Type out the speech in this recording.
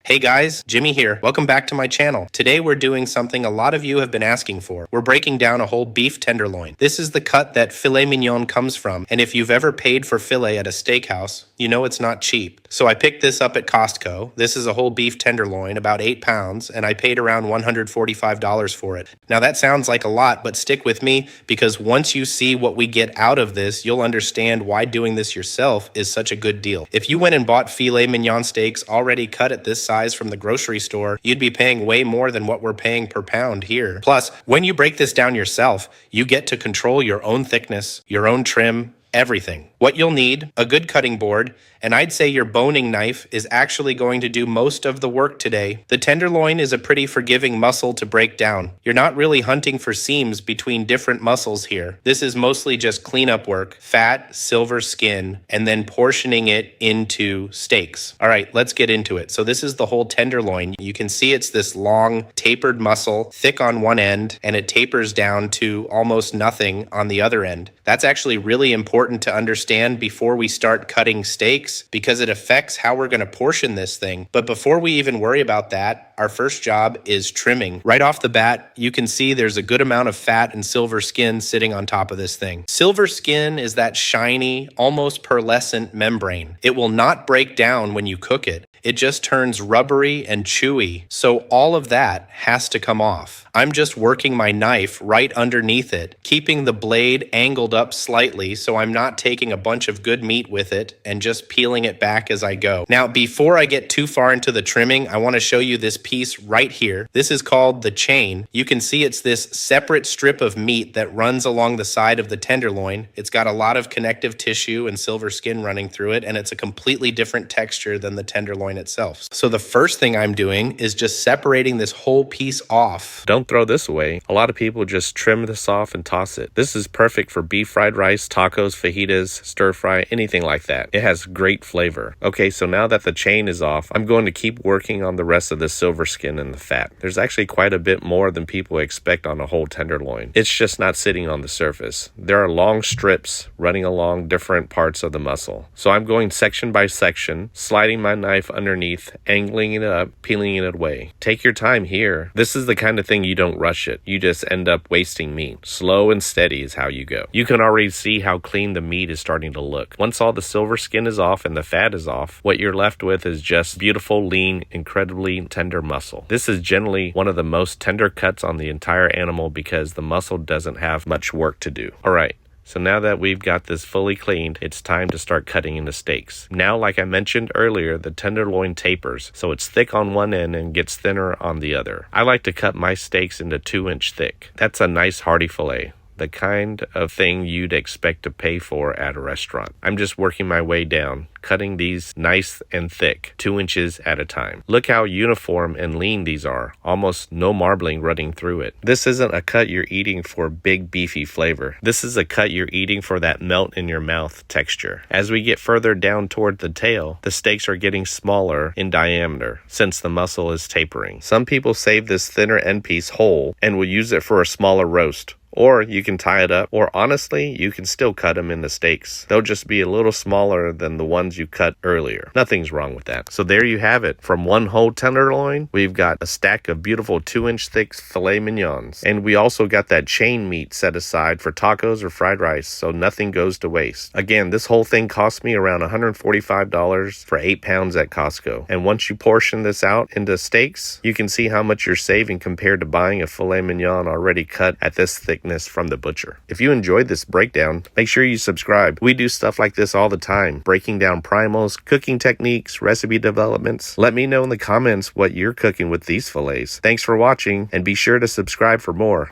Hey guys, Jimmy here. Welcome back to my channel. Today we're doing something a lot of you have been asking for. We're breaking down a whole beef tenderloin. This is the cut that filet mignon comes from, and if you've ever paid for filet at a steakhouse, you know it's not cheap. So I picked this up at Costco. This is a whole beef tenderloin, about 8 pounds, and I paid around $145 for it. Now that sounds like a lot, but stick with me because once you see what we get out of this, you'll understand why doing this yourself is such a good deal. If you went and bought filet mignon steaks already cut at this size from the grocery store, you'd be paying way more than what we're paying per pound here. Plus, when you break this down yourself, you get to control your own thickness, your own trim, everything. What you'll need, a good cutting board, and I'd say your boning knife is actually going to do most of the work today. The tenderloin is a pretty forgiving muscle to break down. You're not really hunting for seams between different muscles here. This is mostly just cleanup work, fat, silver skin, and then portioning it into steaks. All right, let's get into it. So this is the whole tenderloin. You can see it's this long, tapered muscle, thick on one end, and it tapers down to almost nothing on the other end. That's actually really important to understand before we start cutting steaks because it affects how we're going to portion this thing. But before we even worry about that, our first job is trimming. Right off the bat, you can see there's a good amount of fat and silver skin sitting on top of this thing. Silver skin is that shiny, almost pearlescent membrane. It will not break down when you cook it. It just turns rubbery and chewy. So all of that has to come off. I'm just working my knife right underneath it, keeping the blade angled up slightly so I'm not taking a bunch of good meat with it and just peeling it back as I go. Now, before I get too far into the trimming, I want to show you this piece right here. This is called the chain. You can see it's this separate strip of meat that runs along the side of the tenderloin. It's got a lot of connective tissue and silver skin running through it, and it's a completely different texture than the tenderloin itself. So the first thing I'm doing is just separating this whole piece off. Don't throw this away. A lot of people just trim this off and toss it. This is perfect for beef fried rice, tacos, fajitas, stir fry, anything like that. It has great flavor. Okay, so now that the chain is off, I'm going to keep working on the rest of the silver skin and the fat. There's actually quite a bit more than people expect on a whole tenderloin. It's just not sitting on the surface. There are long strips running along different parts of the muscle. So I'm going section by section, sliding my knife underneath, angling it up, peeling it away. Take your time here. This is the kind of thing you don't rush it. You just end up wasting meat. Slow and steady is how you go. You can already see how clean the meat is starting to look. Once all the silver skin is off and the fat is off, what you're left with is just beautiful, lean, incredibly tender muscle. This is generally one of the most tender cuts on the entire animal because the muscle doesn't have much work to do. All right. So now that we've got this fully cleaned, it's time to start cutting into steaks. Now, like I mentioned earlier, the tenderloin tapers, so it's thick on one end and gets thinner on the other. I like to cut my steaks into 2-inch thick. That's a nice hearty fillet. The kind of thing you'd expect to pay for at a restaurant. I'm just working my way down, cutting these nice and thick, 2 inches at a time. Look how uniform and lean these are, almost no marbling running through it. This isn't a cut you're eating for big beefy flavor. This is a cut you're eating for that melt in your mouth texture. As we get further down toward the tail, the steaks are getting smaller in diameter since the muscle is tapering. Some people save this thinner end piece whole and will use it for a smaller roast. Or you can tie it up, or honestly, you can still cut them into steaks. They'll just be a little smaller than the ones you cut earlier. Nothing's wrong with that. So there you have it. From one whole tenderloin, we've got a stack of beautiful 2-inch thick filet mignons. And we also got that chain meat set aside for tacos or fried rice, so nothing goes to waste. Again, this whole thing cost me around $145 for 8 pounds at Costco. And once you portion this out into steaks, you can see how much you're saving compared to buying a filet mignon already cut at this thickness from the butcher. If you enjoyed this breakdown, make sure you subscribe. We do stuff like this all the time, breaking down primals, cooking techniques, recipe developments. Let me know in the comments what you're cooking with these fillets. Thanks for watching, and be sure to subscribe for more.